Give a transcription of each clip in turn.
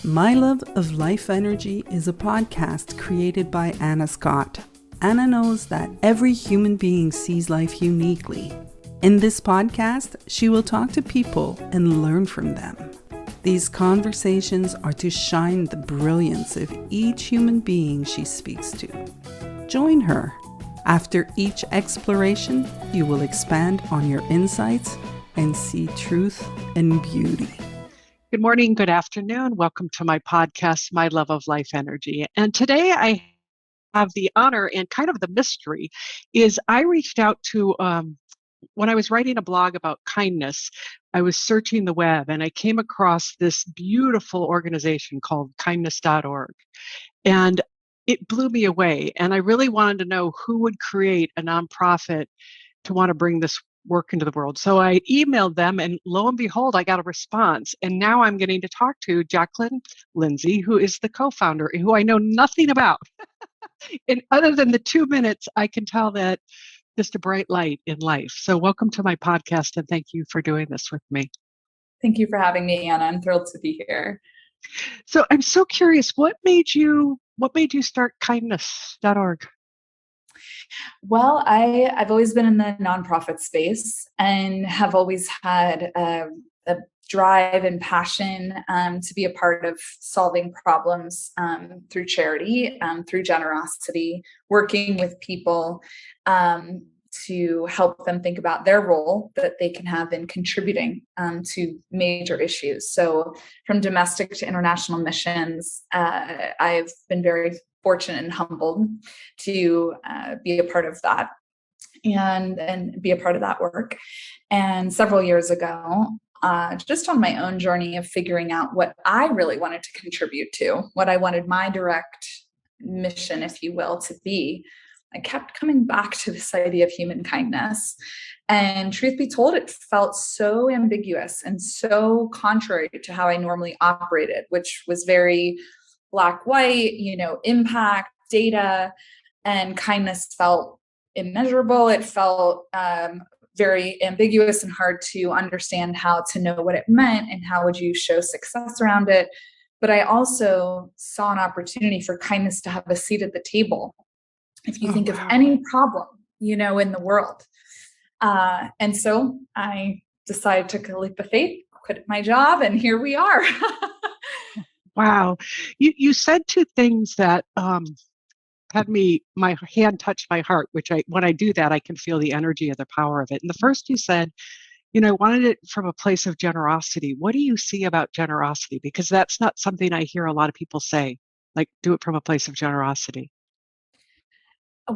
My Love of Life Energy is a podcast created by Anna Scott. Anna knows that every human being sees life uniquely. In this podcast, she will talk to people and learn from them. These conversations are to shine the brilliance of each human being she speaks to. Join her. After each exploration, you will expand on your insights and see truth and beauty. Good morning, good afternoon. Welcome to my podcast, My Love of Life Energy. And today I have the honor and kind of the mystery is I reached out to, when I was writing a blog about kindness, I was searching the web and I came across this beautiful organization called kindness.org. And it blew me away. And I really wanted to know who would create a nonprofit to want to bring this work into the world. So I emailed them and lo and behold, I got a response. And now I'm getting to talk to Jaclyn Lindsey, who is the co-founder, who I know nothing about. And other than the 2 minutes, I can tell that just a bright light in life. So welcome to my podcast and thank you for doing this with me. Thank you for having me, Anna. I'm thrilled to be here. So I'm so curious, what made you start kindness.org? Well, I've always been in the nonprofit space and have always had a drive and passion to be a part of solving problems through charity, through generosity, working with people to help them think about their role that they can have in contributing to major issues. So from domestic to international missions, I've been very fortunate and humbled to be a part of that and be a part of that work. And several years ago, just on my own journey of figuring out what I really wanted to contribute to, what I wanted my direct mission, if you will, to be, I kept coming back to this idea of human kindness. And truth be told, it felt so ambiguous and so contrary to how I normally operated, which was very black, white, impact, data, and kindness felt immeasurable. It felt very ambiguous and hard to understand how to know what it meant and how would you show success around it. But I also saw an opportunity for kindness to have a seat at the table. If you think of any problem, in the world. And so I decided to take a leap of faith, quit my job, and here we are. Wow. You said two things that had my hand touched my heart, when I do that, I can feel the energy of the power of it. And the first you said, I wanted it from a place of generosity. What do you see about generosity? Because that's not something I hear a lot of people say, like do it from a place of generosity.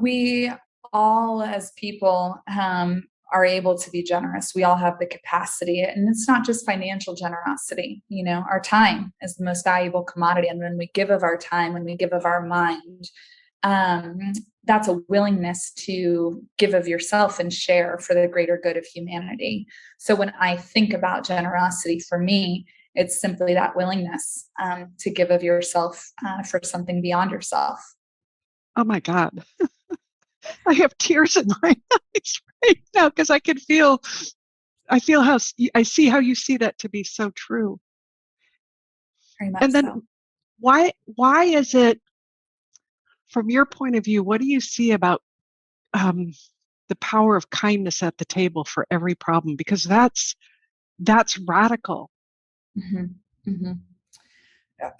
We all as people are able to be generous. We all have the capacity, and it's not just financial generosity. Our time is the most valuable commodity. And when we give of our time, when we give of our mind, that's a willingness to give of yourself and share for the greater good of humanity. So when I think about generosity, for me, it's simply that willingness to give of yourself for something beyond yourself. Oh my God. I have tears in my eyes right now because I feel I see how you see that to be so true. Very much and then so. why is it, from your point of view, what do you see about the power of kindness at the table for every problem? Because that's radical. Mm-hmm. Mm-hmm.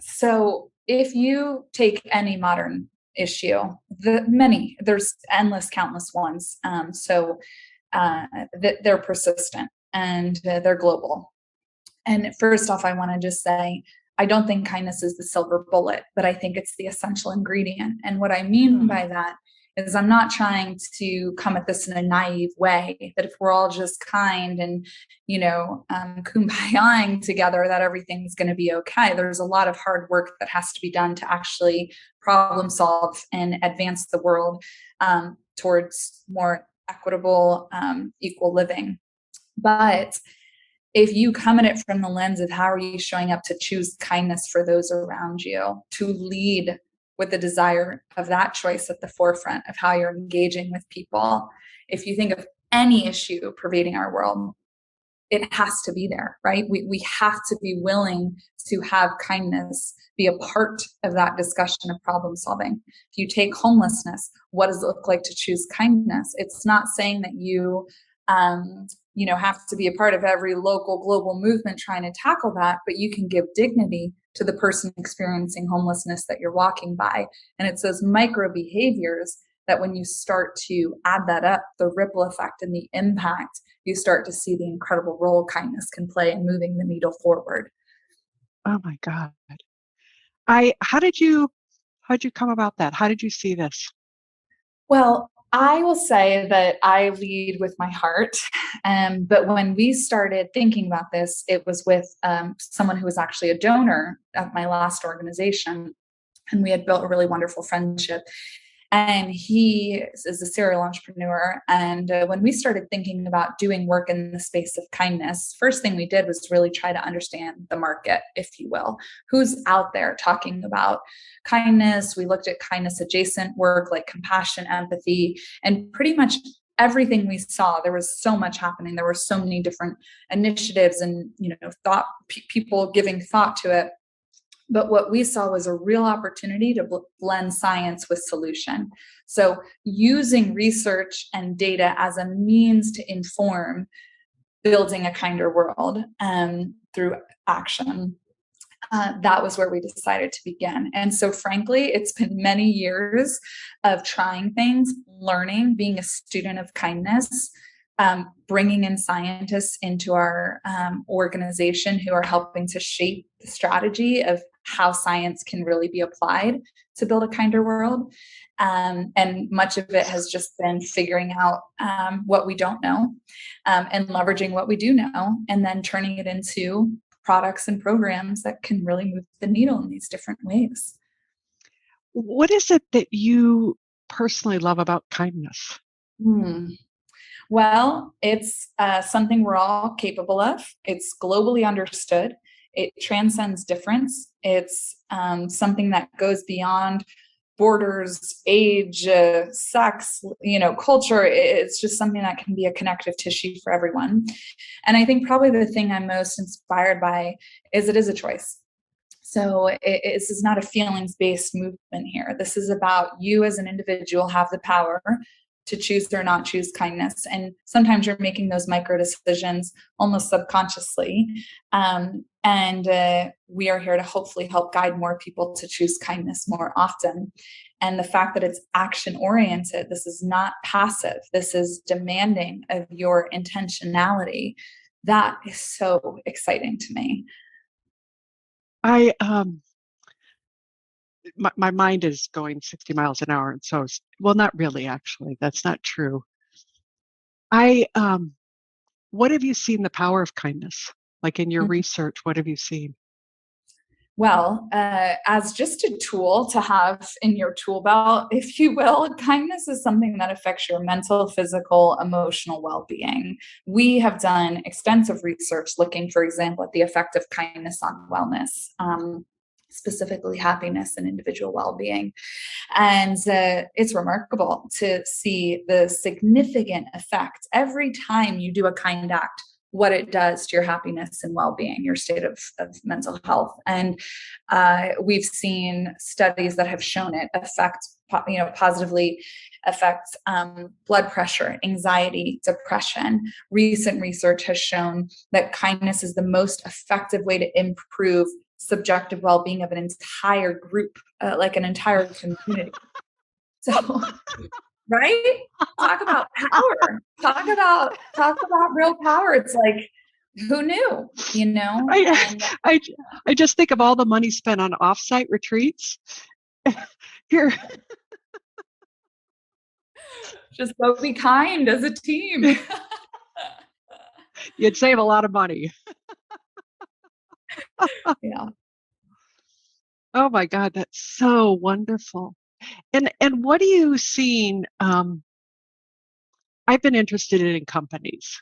So if you take any modern issue, there's endless, countless ones. They're persistent and they're global. And first off, I want to just say, I don't think kindness is the silver bullet, but I think it's the essential ingredient. And what I mean by that is I'm not trying to come at this in a naive way, that if we're all just kind and, kumbayaing together, that everything's going to be okay. There's a lot of hard work that has to be done to actually problem solve and advance the world towards more equitable, equal living. But if you come at it from the lens of how are you showing up to choose kindness for those around you, to lead with the desire of that choice at the forefront of how you're engaging with people. If you think of any issue pervading our world, it has to be there, right? We have to be willing to have kindness be a part of that discussion of problem solving. If you take homelessness, what does it look like to choose kindness? It's not saying that you have to be a part of every local global movement trying to tackle that, but you can give dignity to the person experiencing homelessness that you're walking by. And it's those micro behaviors that when you start to add that up, the ripple effect and the impact, you start to see the incredible role kindness can play in moving the needle forward. Oh my God. How'd you come about that? How did you see this? Well, I will say that I lead with my heart. But when we started thinking about this, it was with someone who was actually a donor at my last organization. And we had built a really wonderful friendship. And he is a serial entrepreneur. And when we started thinking about doing work in the space of kindness, first thing we did was really try to understand the market, if you will. Who's out there talking about kindness? We looked at kindness adjacent work like compassion, empathy, and pretty much everything we saw. There was so much happening. There were so many different initiatives and people giving thought to it. But what we saw was a real opportunity to blend science with solution. So using research and data as a means to inform building a kinder world through action. That was where we decided to begin. And so frankly, it's been many years of trying things, learning, being a student of kindness, bringing in scientists into our organization who are helping to shape the strategy of how science can really be applied to build a kinder world. And much of it has just been figuring out what we don't know and leveraging what we do know, and then turning it into products and programs that can really move the needle in these different ways. What is it that you personally love about kindness? Well, it's something we're all capable of. It's globally understood. It transcends difference. It's something that goes beyond borders, age, sex, culture. It's just something that can be a connective tissue for everyone. And I think probably the thing I'm most inspired by is it is a choice. So this is not a feelings-based movement here. This is about you as an individual have the power to choose or not choose kindness. And sometimes you're making those micro decisions almost subconsciously. And we are here to hopefully help guide more people to choose kindness more often. And the fact that it's action oriented, this is not passive, this is demanding of your intentionality. That is so exciting to me. My mind is going 60 miles an hour. And so, well, not really, actually. That's not true. What have you seen the power of kindness? Like in your research, what have you seen? Well, as just a tool to have in your tool belt, if you will, kindness is something that affects your mental, physical, emotional well-being. We have done extensive research looking, for example, at the effect of kindness on wellness, specifically happiness and individual well-being. And it's remarkable to see the significant effect every time you do a kind act, what it does to your happiness and well-being, your state of mental health. And we've seen studies that have shown it positively affects blood pressure, anxiety, depression. Recent research has shown that kindness is the most effective way to improve subjective well-being of an entire group, like an entire community. So, right? Talk about power. Talk about real power. It's like, who knew? I just think of all the money spent on offsite retreats. Here, just go be kind as a team. You'd save a lot of money. Yeah. Oh my God, that's so wonderful. And what are you seeing? I've been interested in companies.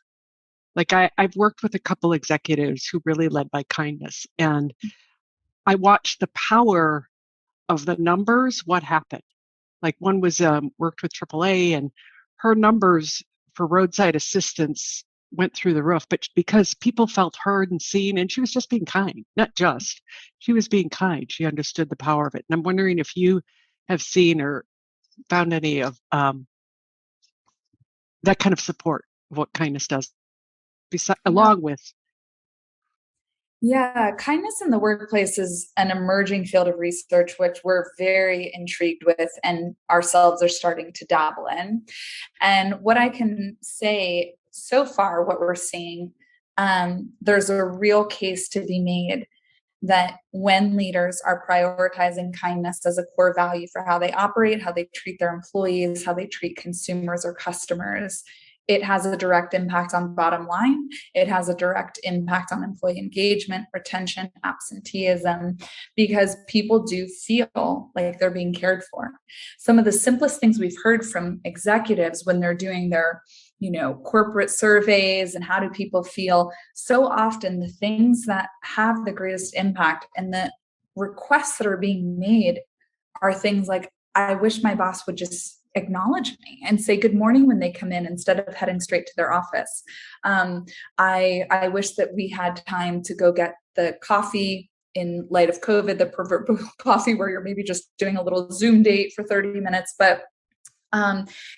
Like I've worked with a couple executives who really led by kindness, and I watched the power of the numbers. What happened? Like one was worked with AAA, and her numbers for roadside assistance went through the roof, but because people felt heard and seen, and she was just being kind, she was being kind. She understood the power of it. And I'm wondering if you have seen or found any of that kind of support of what kindness does, along with. Yeah, kindness in the workplace is an emerging field of research, which we're very intrigued with and ourselves are starting to dabble in. And what I can say so far, what we're seeing, there's a real case to be made that when leaders are prioritizing kindness as a core value for how they operate, how they treat their employees, how they treat consumers or customers, it has a direct impact on bottom line. It has a direct impact on employee engagement, retention, absenteeism, because people do feel like they're being cared for. Some of the simplest things we've heard from executives when they're doing their corporate surveys and how do people feel, so often the things that have the greatest impact and the requests that are being made are things like, I wish my boss would just acknowledge me and say good morning when they come in instead of heading straight to their office. I wish that we had time to go get the coffee in light of COVID, the proverbial coffee where you're maybe just doing a little Zoom date for 30 minutes, but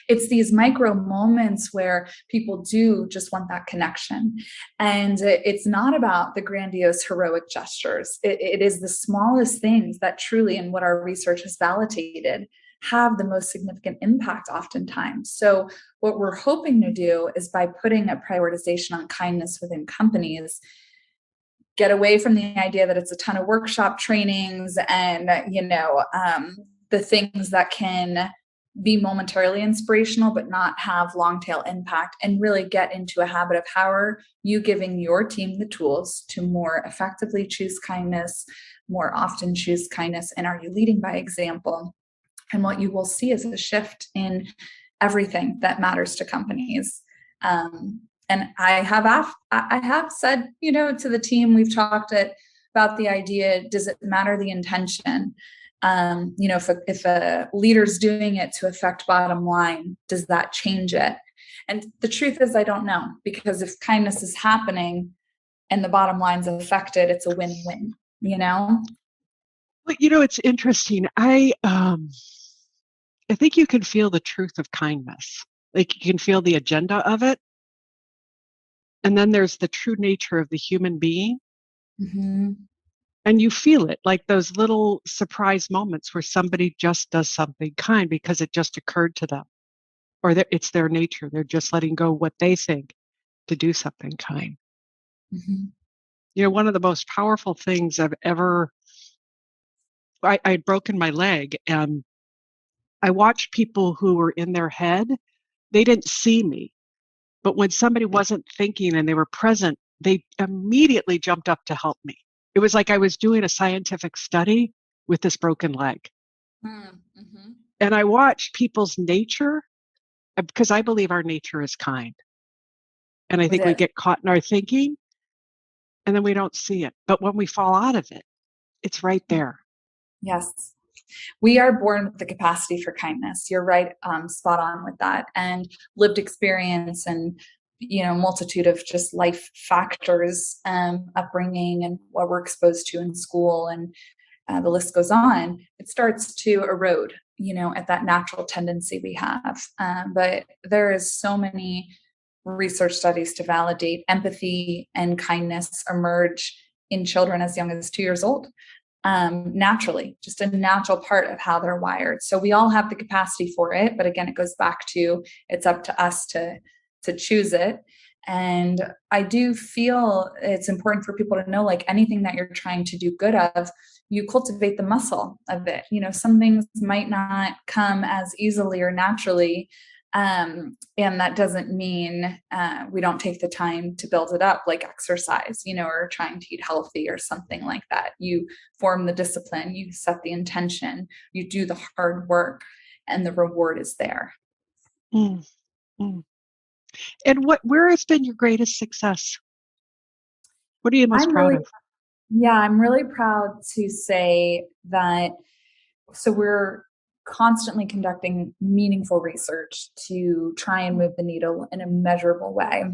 it's these micro moments where people do just want that connection. And it's not about the grandiose heroic gestures. It is the smallest things that truly, and what our research has validated, have the most significant impact oftentimes. So what we're hoping to do is, by putting a prioritization on kindness within companies, get away from the idea that it's a ton of workshop trainings and, the things that can be momentarily inspirational but not have long tail impact, and really get into a habit of how are you giving your team the tools to more effectively choose kindness, more often choose kindness, and are you leading by example? And what you will see is a shift in everything that matters to companies. And I have said, to the team, we've talked about the idea, does it matter the intention? If a leader's doing it to affect bottom line, does that change it? And the truth is, I don't know, because if kindness is happening and the bottom line's affected, it's a win-win, But it's interesting. I think you can feel the truth of kindness. Like, you can feel the agenda of it. And then there's the true nature of the human being. Mm-hmm. And you feel it, like those little surprise moments where somebody just does something kind because it just occurred to them, or it's their nature. They're just letting go what they think to do something kind. Mm-hmm. One of the most powerful things I'd broken my leg, and I watched people who were in their head. They didn't see me, but when somebody wasn't thinking and they were present, they immediately jumped up to help me. It was like I was doing a scientific study with this broken leg. Mm-hmm. And I watched people's nature, because I believe our nature is kind. And I think we get caught in our thinking and then we don't see it. But when we fall out of it, it's right there. Yes. We are born with the capacity for kindness. You're right, spot on with that. And lived experience and, multitude of just life factors, upbringing and what we're exposed to in school, and the list goes on. It starts to erode, at that natural tendency we have. But there is so many research studies to validate empathy and kindness emerge in children as young as 2 years old. Naturally, just a natural part of how they're wired. So we all have the capacity for it. But again, it goes back to, it's up to us to choose it. And I do feel it's important for people to know, like anything that you're trying to do good of, you cultivate the muscle of it. Some things might not come as easily or naturally. And that doesn't mean we don't take the time to build it up, like exercise, or trying to eat healthy or something like that. You form the discipline, you set the intention, you do the hard work, and the reward is there. Mm. Mm. And where has been your greatest success? What are you most proud of? Yeah, I'm really proud to say that. So we're constantly conducting meaningful research to try and move the needle in a measurable way.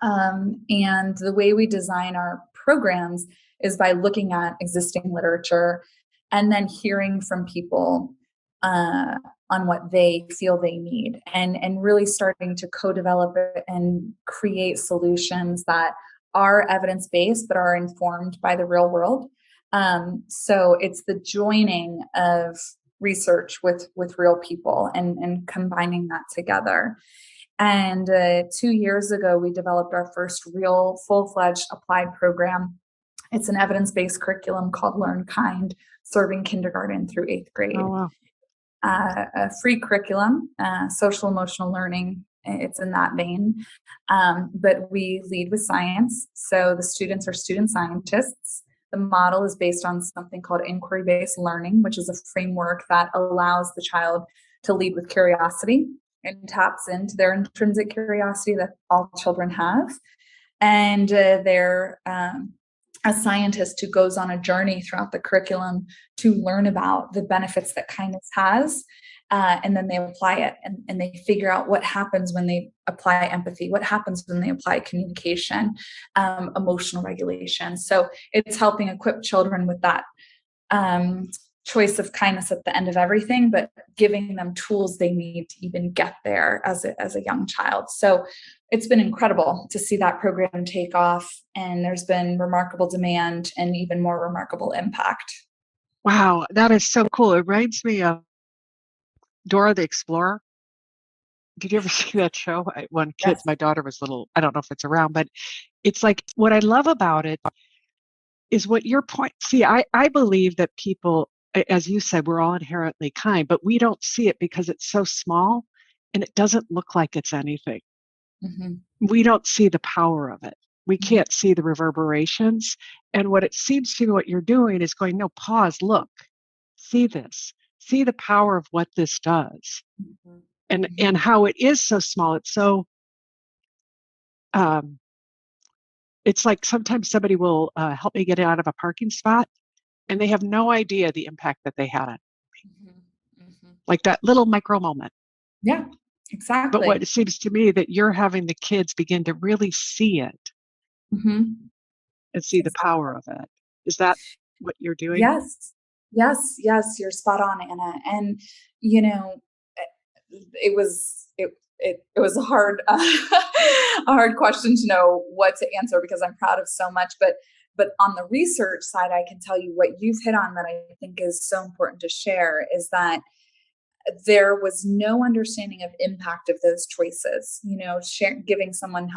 And the way we design our programs is by looking at existing literature and then hearing from people on what they feel they need, and really starting to co-develop it and create solutions that are evidence-based but are informed by the real world. So it's the joining of research with real people and combining that together. And 2 years ago, we developed our first real full-fledged applied program. It's an evidence-based curriculum called Learn Kind, serving kindergarten through 8th grade. Oh, wow. A free curriculum, social emotional learning. It's in that vein. But we lead with science. So the students are student scientists. The model is based on something called inquiry-based learning, which is a framework that allows the child to lead with curiosity and taps into their intrinsic curiosity that all children have. And they're a scientist who goes on a journey throughout the curriculum to learn about the benefits that kindness has. And then they apply it, and they figure out what happens when they apply empathy, what happens when they apply communication, emotional regulation. So it's helping equip children with that choice of kindness at the end of everything, but giving them tools they need to even get there as a young child. So it's been incredible to see that program take off, and there's been remarkable demand and even more remarkable impact. Wow, that is so cool. It reminds me of Dora the Explorer. Did you ever see that show? When kids, Yes. my daughter was little, I don't know if it's around, but it's like, what I love about it is what your point. See, I believe that people, as you said, we're all inherently kind, but we don't see it because it's so small and it doesn't look like it's anything. Mm-hmm. We don't see the power of it. We Mm-hmm. can't see the reverberations. And what it seems to me what you're doing is going, no, pause, look, see this, see the power of what this does. Mm-hmm. And how it is so small. It's so, it's like sometimes somebody will help me get out of a parking spot, and they have no idea the impact that they had on me. Mm-hmm. Mm-hmm. Like that little micro moment. Yeah, But exactly. what it seems to me that you're having the kids begin to really see it Mm-hmm. and see the power of it. Is that what you're doing? Yes, yes, you're spot on, Anna. And you know, it was a hard a hard question to know what to answer, because I'm proud of so much. But on the research side, I can tell you what you've hit on that I think is so important to share is that there was no understanding of impact of those choices. Helping someone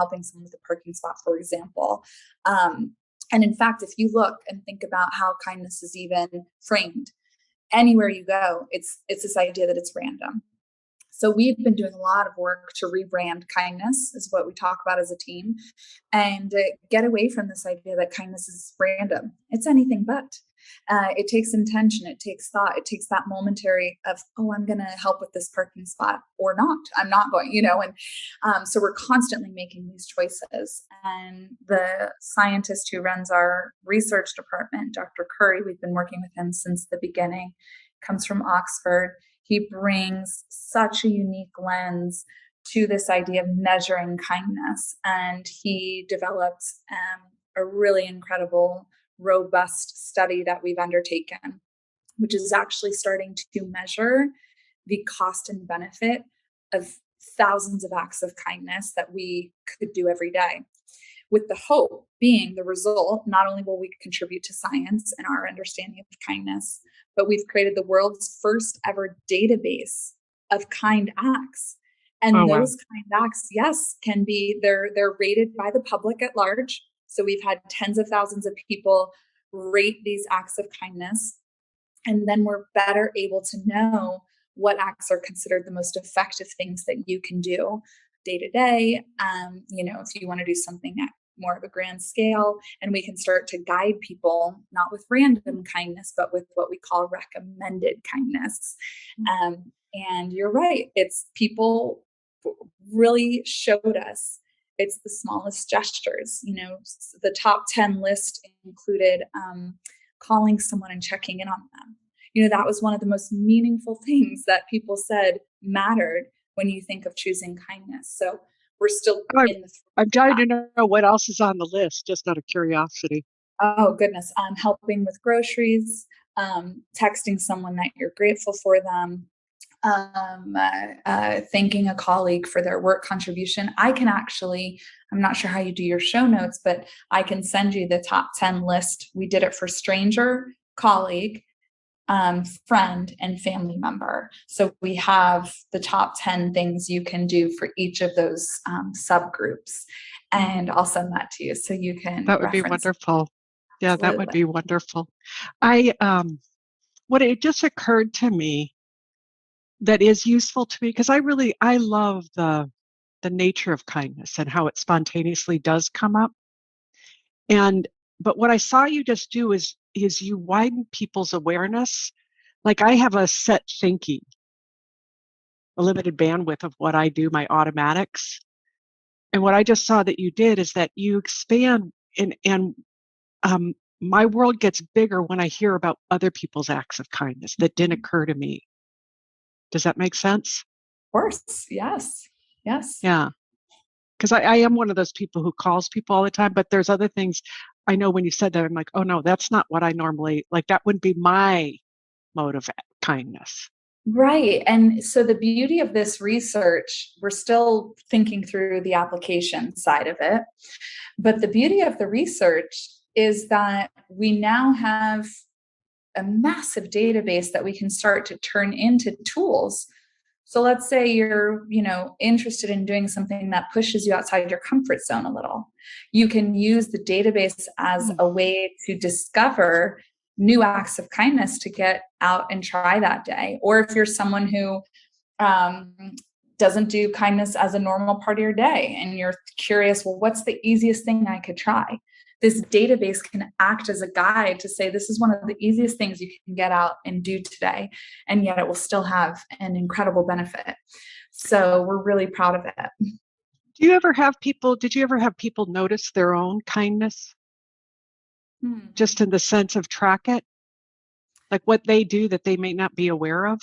with a parking spot, for example. And in fact, if you look and think about how kindness is even framed, anywhere you go, it's this idea that it's random. So we've been doing a lot of work to rebrand kindness, is what we talk about as a team, and get away from this idea that kindness is random. It's anything but. It takes intention, it takes thought, it takes that momentary of, oh, I'm going to help with this parking spot, or not. I'm not going, and so we're constantly making these choices. And the scientist who runs our research department, Dr. Curry, we've been working with him since the beginning, comes from Oxford. He brings such a unique lens to this idea of measuring kindness. And he developed a really incredible, robust study that we've undertaken, which is actually starting to measure the cost and benefit of thousands of acts of kindness that we could do every day. With the hope being the result, not only will we contribute to science and our understanding of kindness, but we've created the world's first ever database of kind acts. And Oh, wow. those kind acts, yes, they're rated by the public at large. So we've had tens of thousands of people rate these acts of kindness. And then we're better able to know what acts are considered the most effective things that you can do day to day. If you want to do something at more of a grand scale, and we can start to guide people, not with random kindness, but with what we call recommended kindness. And you're right. It's people really showed us it's the smallest gestures. The top 10 list included calling someone and checking in on them. That was one of the most meaningful things that people said mattered when you think of choosing kindness. So we're still I'm, in the I'm dying to know what else is on the list, just out of curiosity. oh goodness, helping with groceries, texting someone that you're grateful for them, thanking a colleague for their work contribution. I can actually, I'm not sure how you do your show notes, but I can send you the top 10 list. We did it for stranger, colleague, friend, and family member. So we have the top 10 things you can do for each of those subgroups. And I'll send that to you so you can That would be reference. wonderful. Yeah, that would Absolutely. be wonderful. I what it just occurred to me that is useful to me, because I love the nature of kindness and how it spontaneously does come up. And but what I saw you just do is you widen people's awareness. Like I have a set thinking, a limited bandwidth of what I do, my automatics. And what I just saw that you did is that you expand and um, my world gets bigger when I hear about other people's acts of kindness that didn't occur to me. Does that make sense? Of course. Yes. Yes. Yeah. Because I am one of those people who calls people all the time, but there's other things I know when you said that, I'm like, oh no, that's not what I normally like. That wouldn't be my mode of kindness. Right. And so the beauty of this research, we're still thinking through the application side of it. But the beauty of the research is that we now have a massive database that we can start to turn into tools. So let's say you're, interested in doing something that pushes you outside your comfort zone a little. You can use the database as a way to discover new acts of kindness to get out and try that day. Or if you're someone who doesn't do kindness as a normal part of your day and you're curious, well, what's the easiest thing I could try? This database can act as a guide to say, this is one of the easiest things you can get out and do today. And yet it will still have an incredible benefit. So we're really proud of it. Did you ever have people notice their own kindness? Just in the sense of track it? Like what they do that they may not be aware of?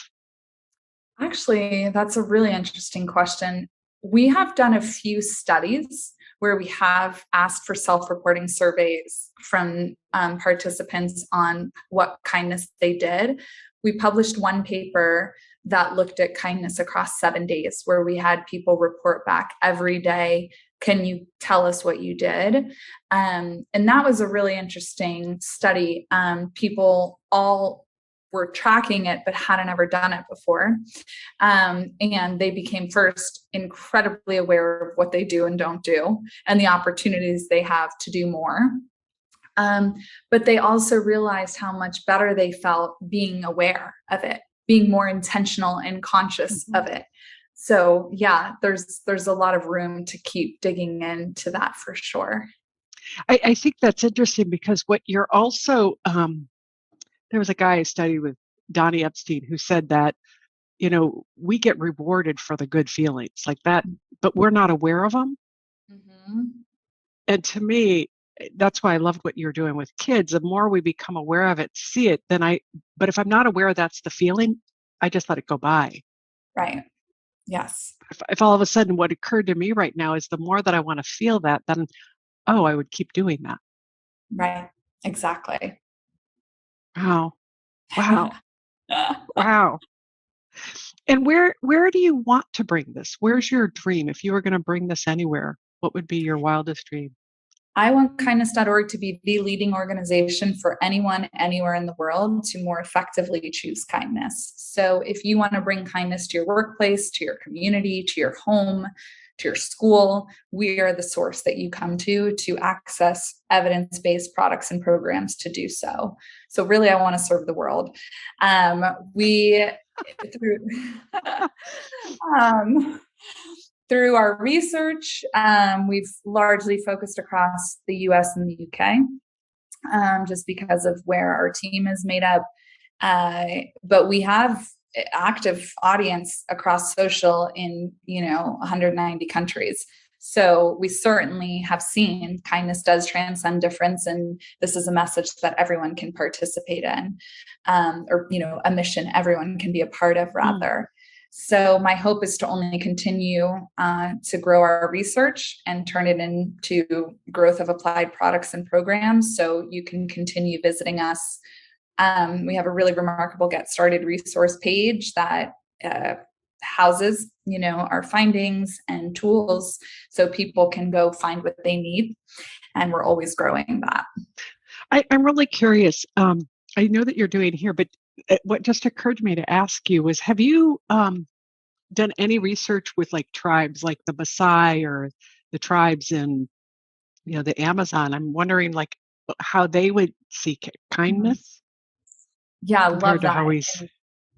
Actually, that's a really interesting question. We have done a few studies where we have asked for self-reporting surveys from participants on what kindness they did. We published one paper that looked at kindness across 7 days, where we had people report back every day. Can you tell us what you did? And that was a really interesting study. People all were tracking it, but hadn't ever done it before. And they became first incredibly aware of what they do and don't do and the opportunities they have to do more. But they also realized how much better they felt being aware of it, being more intentional and conscious of it. So yeah, there's a lot of room to keep digging into that for sure. I think that's interesting because what you're also, there was a guy I studied with, Donnie Epstein, who said that, we get rewarded for the good feelings like that, but we're not aware of them. And to me, that's why I loved what you're doing with kids. The more we become aware of it, see it, but if I'm not aware that's the feeling, I just let it go by. Right. Yes. If all of a sudden what occurred to me right now is the more that I want to feel that, then, I would keep doing that. Right. Exactly. Wow. Wow. Wow. And where do you want to bring this? Where's your dream? If you were going to bring this anywhere, what would be your wildest dream? I want kindness.org to be the leading organization for anyone, anywhere in the world to more effectively choose kindness. So if you want to bring kindness to your workplace, to your community, to your home, to your school, we are the source that you come to access evidence-based products and programs to do so. So really, I want to serve the world. Through our research, we've largely focused across the US and the UK, just because of where our team is made up. But we have active audience across social in 190 countries. So we certainly have seen kindness does transcend difference, and this is a message that everyone can participate in, or a mission everyone can be a part of rather. So my hope is to only continue to grow our research and turn it into growth of applied products and programs. So you can continue visiting us. We have a really remarkable Get Started resource page that houses, our findings and tools so people can go find what they need. And we're always growing that. I'm really curious. I know that you're doing here, but what just occurred to me to ask you was, have you done any research with like tribes like the Maasai or the tribes in, the Amazon? I'm wondering like how they would seek kindness. Yeah, I compared love to that. how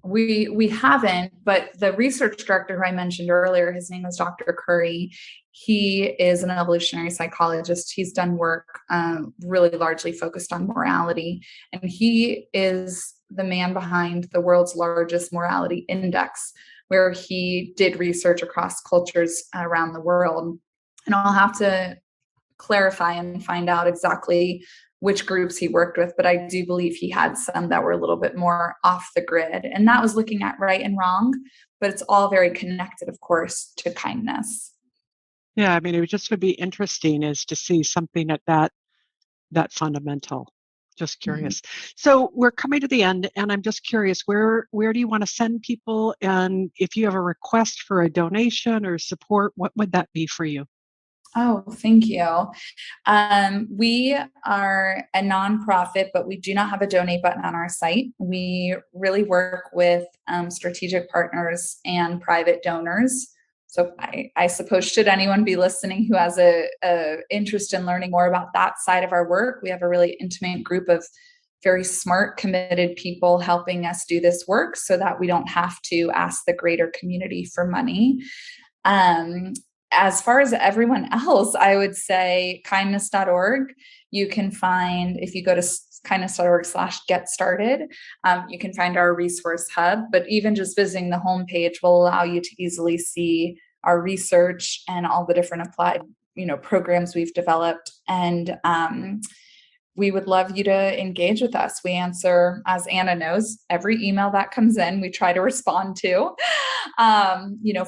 We haven't, but the research director who I mentioned earlier, his name is Dr. Curry. He is an evolutionary psychologist. He's done work really largely focused on morality, and he is the man behind the world's largest morality index, where he did research across cultures around the world. And I'll have to clarify and find out exactly which groups he worked with, but I do believe he had some that were a little bit more off the grid. And that was looking at right and wrong, but it's all very connected, of course, to kindness. Yeah, I mean, it would be interesting is to see something at that fundamental. Just curious. So we're coming to the end, and I'm just curious, where do you want to send people? And if you have a request for a donation or support, what would that be for you? Oh, thank you. We are a nonprofit, but we do not have a donate button on our site. We really work with strategic partners and private donors. So I suppose should anyone be listening who has a interest in learning more about that side of our work, we have a really intimate group of very smart, committed people helping us do this work so that we don't have to ask the greater community for money. As far as everyone else, I would say kindness.org. You can find, if you go to kindness.org/get started, you can find our resource hub. But even just visiting the homepage will allow you to easily see our research and all the different applied, programs we've developed. And we would love you to engage with us. We answer, as Anna knows, every email that comes in, we try to respond to.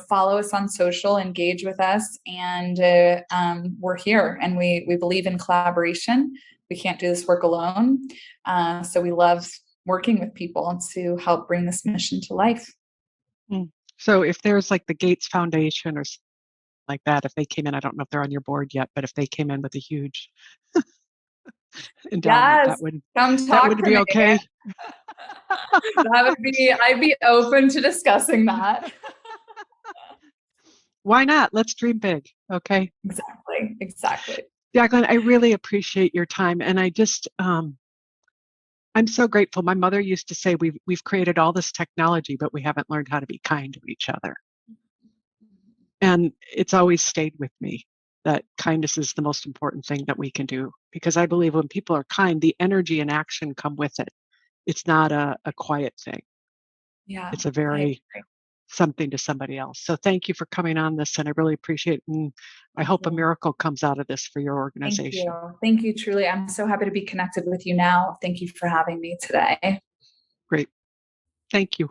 Follow us on social, engage with us, and we're here. And we believe in collaboration. We can't do this work alone. So we love working with people to help bring this mission to life. So if there's like the Gates Foundation or something like that, if they came in, I don't know if they're on your board yet, but if they came in with a huge endowment, yes, that would be okay. I'd be open to discussing that. Why not? Let's dream big. Okay. Exactly. Jaclyn, I really appreciate your time. And I just, I'm so grateful. My mother used to say, we've created all this technology, but we haven't learned how to be kind to each other. And it's always stayed with me that kindness is the most important thing that we can do, because I believe when people are kind, the energy and action come with it. It's not a quiet thing. Yeah. It's a very something to somebody else. So thank you for coming on this, and I really appreciate it. And I hope a miracle comes out of this for your organization. Thank you, truly. I'm so happy to be connected with you now. Thank you for having me today. Great. Thank you.